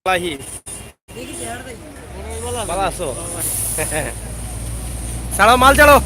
লাহি ভালো আছো? ছাড়ো মাল ছাড়ো।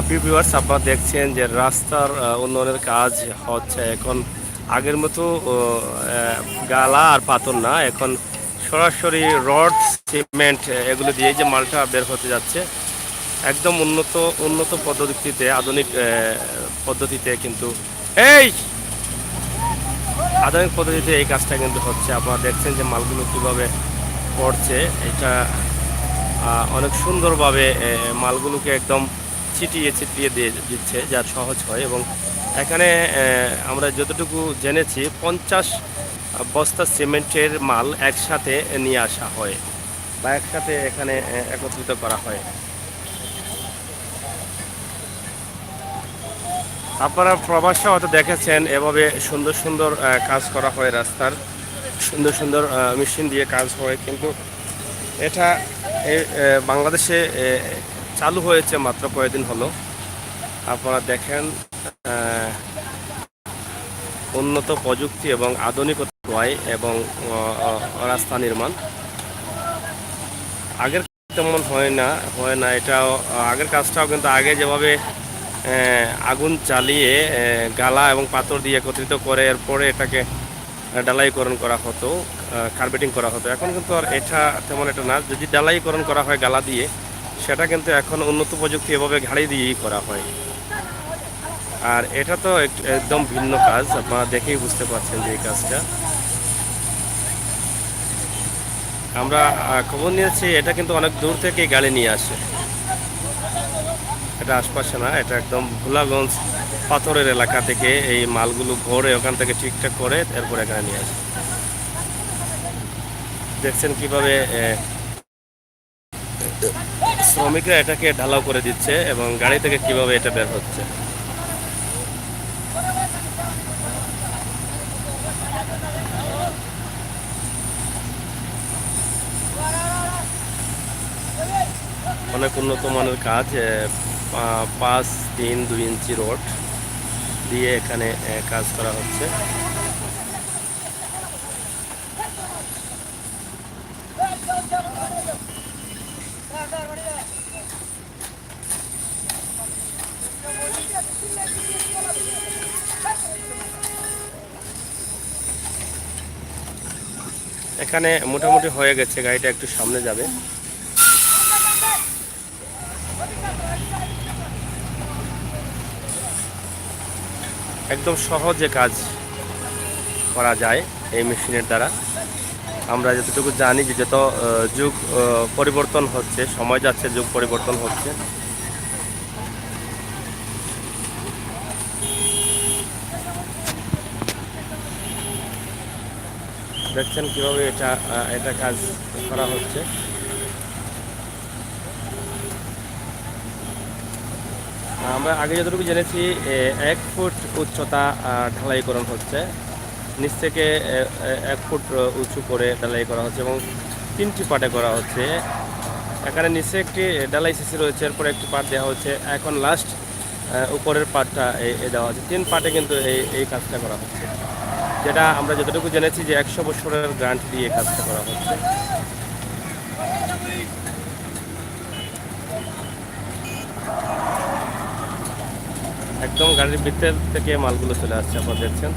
ভিউয়ার্স, আপনারা দেখছেন যে রাস্তার উন্নয়নের কাজ হচ্ছে এখন। আগের মতো গালা আর পাথর না, এখন সরাসরি রড, সিমেন্ট এগুলো দিয়ে যে মালটা বের হতে যাচ্ছে। একদম উন্নত উন্নত পদ্ধতিতে, আধুনিক পদ্ধতিতে কিন্তু এই আধুনিক পদ্ধতিতে এই কাজটা কিন্তু হচ্ছে। আপনারা দেখছেন যে মালগুলো কিভাবে পড়ছে। এটা অনেক সুন্দরভাবে মালগুলোকে একদম ছিটিয়ে ছিটিয়ে দিয়ে দিচ্ছে, যা সহজ হয়। এবং এখানে আমরা যতটুকু জেনেছি 50 বস্তা সিমেন্টের মাল একসাথে নিয়ে আসা হয় বা একসাথে এখানে একত্রিত করা হয়। আপনারা প্রবাসে হয়তো দেখেছেন এভাবে সুন্দর সুন্দর কাজ করা হয় রাস্তার, সুন্দর সুন্দর মেশিন দিয়ে কাজ হয়। কিন্তু এটা বাংলাদেশে চালু হয়েছে মাত্র কয়েকদিন হলো। আপনারা দেখেন উন্নত প্রযুক্তি এবং আধুনিকতায় এবং রাস্তা নির্মাণ আগের তেমন হয় না এটাও। আগের কাজটাও কিন্তু আগে যেভাবে আগুন জ্বালিয়ে গালা এবং পাথর দিয়ে একত্রিত করে এরপরে এটাকে ডালাইকরণ করা হতো, কার্বেটিং করা হতো। এখন কিন্তু আর এটা তেমন এটা না। যদি ডালাইকরণ করা হয় গালা দিয়ে, সেটা কিন্তু এখন উন্নত প্রযুক্তি এভাবে ঘাড়ি দিয়েই করা হয়। আর এটা তো একদম ভিন্ন কাজ, আপনারা দেখেই বুঝতে পারছেন যে এই কাজটা। আমরা খবর নিয়েছি এটা কিন্তু অনেক দূর থেকে গাড়ি নিয়ে আসে, এটা আশপাশে না, এটা একদম ভোলাগঞ্জ পাথরের এলাকা থেকে এই মালগুলো ভরে ওখান থেকে ঠিকঠাক করে এরপর এখানে নিয়ে আসে। দেখছেন কিভাবে শ্রমিকরা এটাকে ঢালাও করে দিচ্ছে এবং গাড়ি থেকে কিভাবে এটা বের হচ্ছে। অনেক উন্নত মানের কাজ। 5, 3, 2 ইঞ্চি রড দিয়ে এখানে কাজ করা হচ্ছে। এখানে মোটামুটি হয়ে গেছে, গাড়িটা একটু সামনে যাবে। একদম সহজে কাজ করা যায় এই মেশিনের দ্বারা। আমরা যতটুকু জানি যে যত যুগ পরিবর্তন হচ্ছে, সময় যাচ্ছে, যুগ পরিবর্তন হচ্ছে। দেখছেন কিভাবে এটা কাজ করা হচ্ছে। আমরা আগে যতটুকু জেনেছি 1 ফুট উচ্চতা ঢালাইকরণ হচ্ছে, নিচ থেকে 1 ফুট উঁচু করে ঢালাই করা হচ্ছে এবং 3টি পার্টে করা হচ্ছে। এখানে নিচে একটি ঢালাই সিসি রয়েছে, এরপরে একটি পার্ট দেওয়া হচ্ছে, এখন লাস্ট উপরের পার্টটা দেওয়া হচ্ছে। 3 পার্টে কিন্তু এই কাজটা করা হচ্ছে, যেটা আমরা যতটুকু জেনেছি যে 100 বছরের গ্যারান্টি দিয়ে কাজটা করা হচ্ছে। একদম গাড়ির ভিতর থেকে মালগুলো চলে আসছে, আপনারা দেখছেন।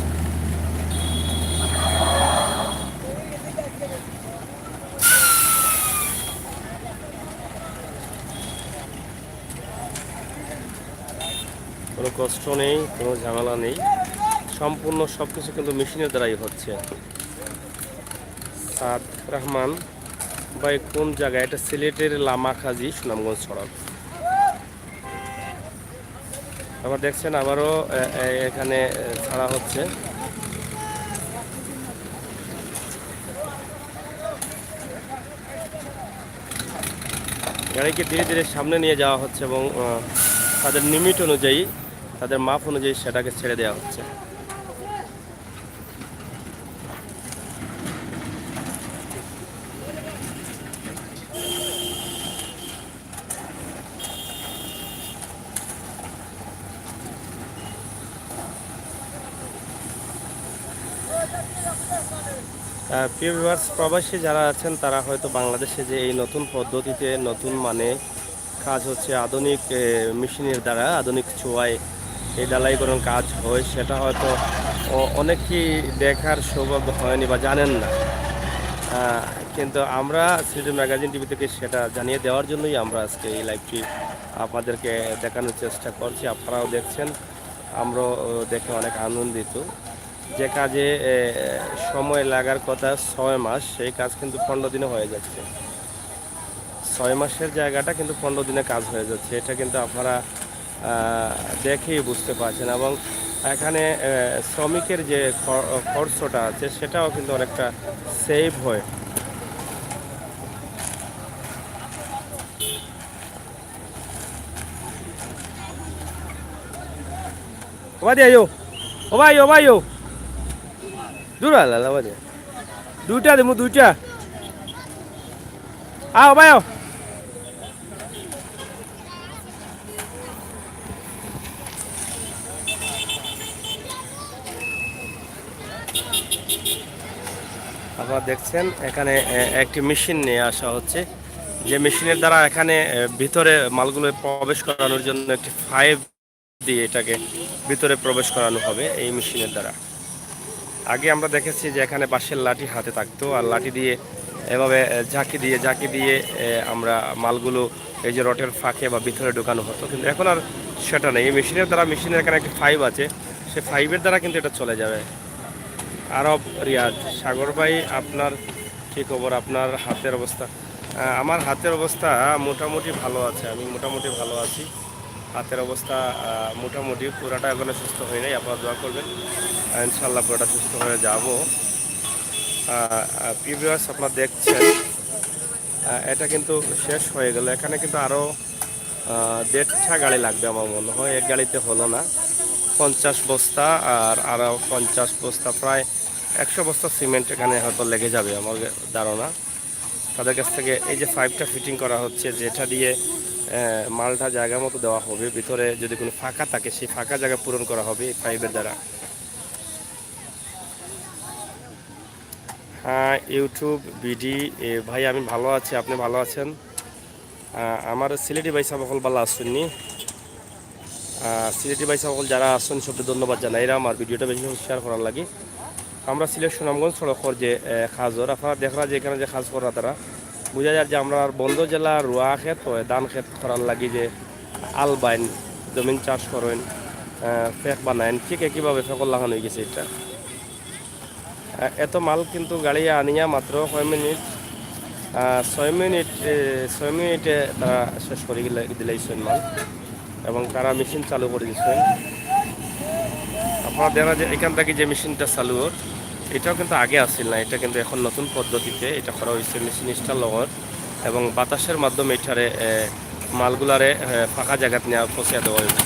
কোনো কষ্ট নেই, কোনো ঝামেলা নেই, সম্পূর্ণ সব কিছু কিন্তু মেশিনের দ্বারাই হচ্ছে। সাদ রহমান ভাই কোন জায়গায়? এটা সিলেটের লামাখাজি সুনামগঞ্জ সড়ক। আবার দেখছেন আবারও এখানে ছাড়া হচ্ছে। গাড়িকে ধীরে ধীরে সামনে নিয়ে যাওয়া হচ্ছে এবং তাদের লিমিট অনুযায়ী, তাদের মাপ অনুযায়ী সেটাকে ছেড়ে দেওয়া হচ্ছে। প্রিয় ভিউয়ার্স, প্রবাসী যারা আছেন তারা হয়তো বাংলাদেশে যে এই নতুন পদ্ধতিতে নতুন মানে কাজ হচ্ছে আধুনিক মেশিনের দ্বারা আধুনিক ছোঁয়ায় এই ডালাইকরণ কাজ হয় সেটা হয়তো অনেকেই দেখার সৌভাগ্য হয়নি বা জানেন না। কিন্তু আমরা সিলেটি ম্যাগাজিন টিভি থেকে সেটা জানিয়ে দেওয়ার জন্যই আমরা আজকে এই লাইভটি আপনাদেরকে দেখানোর চেষ্টা করছি। আপনারাও দেখছেন, আমরাও দেখে অনেক আনন্দিত। যে কাজে সময় লাগার কথা 6 মাস, সেই কাজ কিন্তু 15 দিনে হয়ে যাচ্ছে। 6 মাসের জায়গাটা কিন্তু 15 দিনে কাজ হয়ে যাচ্ছে। এটা কিন্তু আপনারা দেখেই বুঝতে পারছেন। এবং এখানে শ্রমিকের যে খরচটা আছে সেটাও কিন্তু অনেকটা সেভ হয়। ওবা দিয়ে আইও, ওবা আইও, দূর আলা ওবা দিয়ে, দুইটা দেবো, দুইটা ওবা আও। আপনারা দেখছেন এখানে একটি মেশিন নিয়ে আসা হচ্ছে, যে মেশিনের দ্বারা এখানে ভিতরে মালগুলো প্রবেশ করানোর জন্য একটি পাইপ দিয়ে এটাকে ভিতরে প্রবেশ করানো হবে এই মেশিনের দ্বারা। আগে আমরা দেখেছি যে এখানে বাঁশের লাঠি হাতে থাকতো, আর লাঠি দিয়ে এভাবে ঝাঁকি দিয়ে আমরা মালগুলো এই যে রটের ফাঁকে বা ভিতরে ঢোকানো হতো, কিন্তু এখন আর সেটা নেই। এই মেশিনের দ্বারা, মেশিনের এখানে একটি পাইপ আছে, সেই পাইপের দ্বারা কিন্তু এটা চলে যাবে। আরব রিয়াদ সাগর ভাই, আপনার কী খবর? আপনার হাতের অবস্থা? আমার হাতের অবস্থা মোটামুটি ভালো আছে, আমি মোটামুটি ভালো আছি। হাতের অবস্থা মোটামুটি, পুরাটা এখনো সুস্থ হয়ে নাই, আপনারা দোয়া করবেন, ইনশাল্লাহ পুরোটা সুস্থ হয়ে যাব। প্রিভিয়াস আপনারা দেখছেন এটা কিন্তু শেষ হয়ে গেল। এখানে কিন্তু আরও 1.5টা গাড়ি লাগবে আমার মনে হয়, এক গাড়িতে হলো না। 50 বস্তা আর আরও 50 বস্তা, প্রায় 100 বস্তা সিমেন্ট এখানে হয়তো লেগে যাবে আমার ধারণা। তাদের কাছ থেকে এই যে পাইপটা ফিটিং করা হচ্ছে, যেটা দিয়ে মালটা জায়গা মতো দেওয়া হবে, ভিতরে যদি কোনো ফাঁকা থাকে সেই ফাঁকা জায়গা পূরণ করা হবে এই পাইপের দ্বারা। হ্যাঁ, ইউটিউব বিডি ভাই, আমি ভালো আছি, আপনি ভালো আছেন? আমার সিলেটি ভাই সকল ভালো আসুননি। সিলেটি ভাই সকল যারা আসুন সবকে ধন্যবাদ জানাই, এরা আমার ভিডিওটা বেশি শেয়ার করার লাগে। আমরা সিলেট সুনামগঞ্জ সড়কের যে খাজর আপনারা দেখরা যে এখানে যে খাজ করা তারা বোঝা যায় যে আমরা বন্ধ জেলা রোয়া ক্ষেত হয়, ধান ক্ষেত করার লাগি যে আল বাইন জমিন চাষ করেন, ফেক বানায়েন, ঠিক একইভাবে ফেকল লাগানো হয়ে গেছে। এটা এত মাল কিন্তু গাড়ি আনিয়া মাত্র 6 মিনিটে তারা শেষ করে দিলেইছেন মাল, এবং তারা মেশিন চালু করে দিচ্ছেন। আপনারা দেখা যে এখান থেকে যে মেশিনটা চালু ওর, এটাও কিন্তু আগে আসছিল না, এটা কিন্তু এখন নতুন পদ্ধতিতে এটা করা হয়েছে মেশিন স্টার লগর, এবং বাতাসের মাধ্যমে এটারে মালগুলারে ফাঁকা জায়গাত নিয়ে পৌঁছে দেওয়া হয়েছে।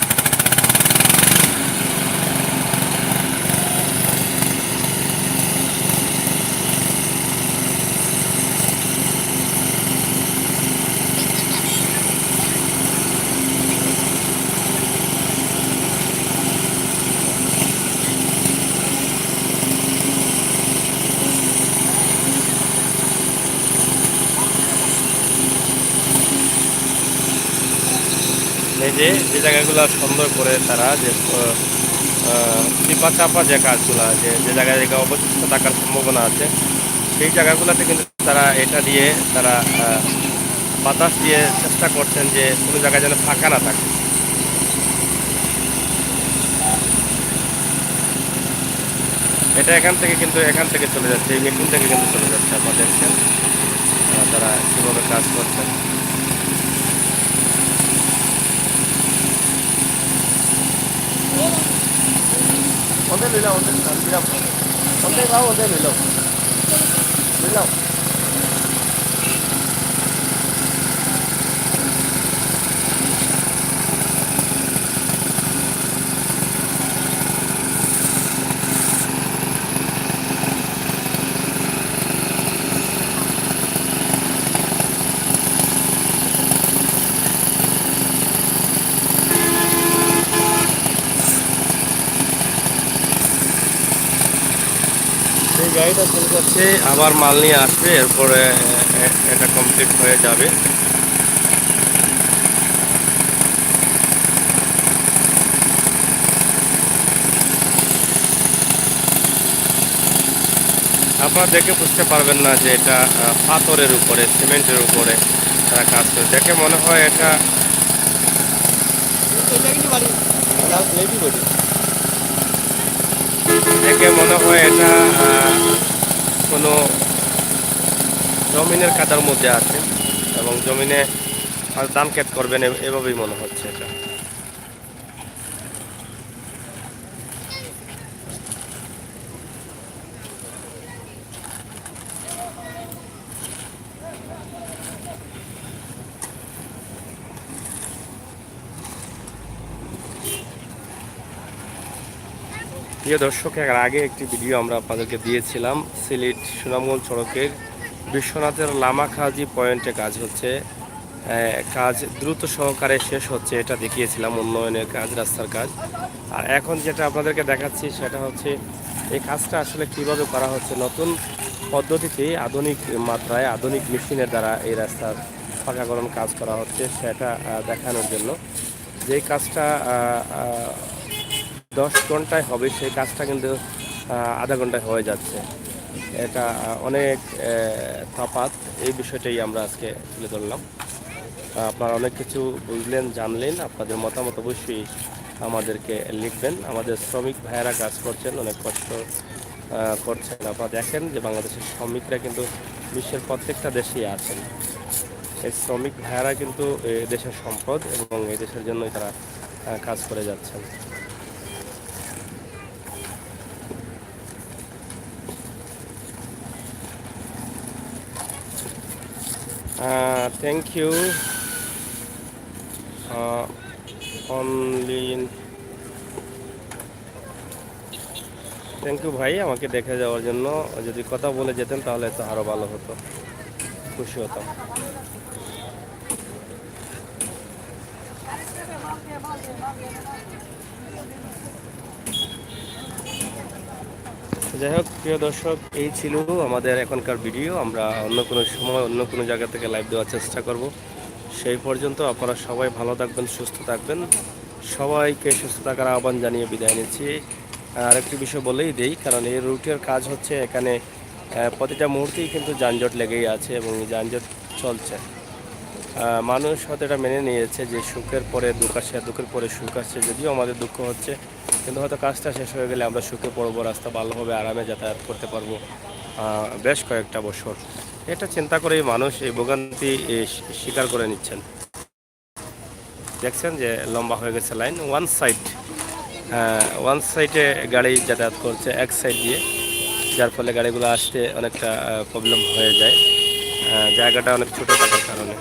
এই যে যে জায়গাগুলো সুন্দর করে তারা যে চিপা চাপা যে কাজগুলো, যে যে জায়গায় অবশিষ্ট থাকার সম্ভাবনা আছে সেই জায়গাগুলোতে কিন্তু তারা এটা দিয়ে তারা বাতাস দিয়ে চেষ্টা করছেন যে কোনো জায়গায় যেন ফাঁকা না থাকে। এটা এখান থেকে চলে যাচ্ছে, এই মেশিন থেকে কিন্তু চলে যাচ্ছে। আপনারা দেখছেন তারা কীভাবে কাজ করছেন। ¿Dónde lo hilamos? ¿Dónde va? ¿Dónde lo hilamos? গাড়িটা চলে যাচ্ছে, আবার মাল নিয়ে আসবে, এরপরে এটা কমপ্লিট হয়ে যাবে। আপনারা দেখে বুঝতে পারবেন না যে এটা পাথরের উপরে, সিমেন্টের উপরে তারা কাজ করে। দেখে মনে হয় এটা দেখে মনে হয় এটা কোনো জমিনের কাদার মধ্যে আছে এবং জমিনে ধান ক্ষেত করবেন, এভাবেই মনে হচ্ছে এটা। প্রিয় দর্শক, এর আগে একটি ভিডিও আমরা আপনাদেরকে দিয়েছিলাম। সিলেট সুনামগঞ্জ সড়কের বিশ্বনাথের লামাখাজি পয়েন্টে কাজ হচ্ছে, কাজ দ্রুত সহকারে শেষ হচ্ছে, এটা দেখিয়েছিলাম, উন্নয়নের কাজ, রাস্তার কাজ। আর এখন যেটা আপনাদেরকে দেখাচ্ছি সেটা হচ্ছে এই কাজটা আসলে কিভাবে করা হচ্ছে। নতুন পদ্ধতিতে, আধুনিক মাত্রায়, আধুনিক মেশিনের দ্বারা এই রাস্তার পাকাকরণ কাজ করা হচ্ছে, সেটা দেখানোর জন্য। যেই কাজটা 10 ঘন্টায় হবে সেই কাজটা কিন্তু আধা ঘন্টায় হয়ে যাচ্ছে। এটা অনেক তফাৎ। এই বিষয়টাই আমরা আজকে তুলে ধরলাম। আপনারা অনেক কিছু বুঝলেন, জানলেন। আপনাদের মতামত অবশ্যই আমাদেরকে লিখবেন। আমাদের শ্রমিক ভাইয়েরা কাজ করছেন, অনেক কষ্ট করছেন। আপনারা দেখেন যে বাংলাদেশের শ্রমিকরা কিন্তু বিশ্বের প্রত্যেকটা দেশেই আছেন। এই শ্রমিক ভাইয়েরা কিন্তু দেশের সম্পদ এবং এই দেশের জন্যই তারা কাজ করে যাচ্ছেন। Thank you only thank you ভাই, আমাকে দেখে যাওয়ার জন্য। যদি কথা বলে যেতেন তাহলে তো আরও ভালো হতো, খুশি হতাম। যাই হোক প্রিয় দর্শক, এই ছিল আমাদের এখনকার ভিডিও। আমরা অন্য কোনো সময় অন্য কোনো জায়গা থেকে লাইভ দেওয়ার চেষ্টা করব। সেই পর্যন্ত আপনারা সবাই ভালো থাকবেন, সুস্থ থাকবেন। সবাইকে সুস্থ থাকার আহ্বান জানিয়ে বিদায় নিচ্ছি। আরেকটি বিষয় বলেই দেই, কারণ এই রুটের কাজ হচ্ছে এখানে প্রতিটা মুহূর্তেই কিন্তু যানজট লেগেই আছে এবং যানজট চলছে। মানুষ হয়তো এটা মেনে নিয়েছে যে সুখের পরে দুঃখ আসে, দুঃখের পরে সুখ আসছে। যদিও আমাদের দুঃখ হচ্ছে, কিন্তু হয়তো কাজটা শেষ হয়ে গেলে আমরা সুখে পড়বো, রাস্তা ভালোভাবে আরামে যাতায়াত করতে পারবো বেশ কয়েকটা বছর। এটা চিন্তা করেই মানুষ এই ভোগান্তি স্বীকার করে নিচ্ছেন। দেখছেন যে লম্বা হয়ে গেছে লাইন, ওয়ান সাইডে গাড়ি যাতায়াত করছে এক সাইড দিয়ে, যার ফলে গাড়িগুলো আসতে অনেকটা প্রবলেম হয়ে যায়, জায়গাটা অনেক ছোটো থাকার কারণে।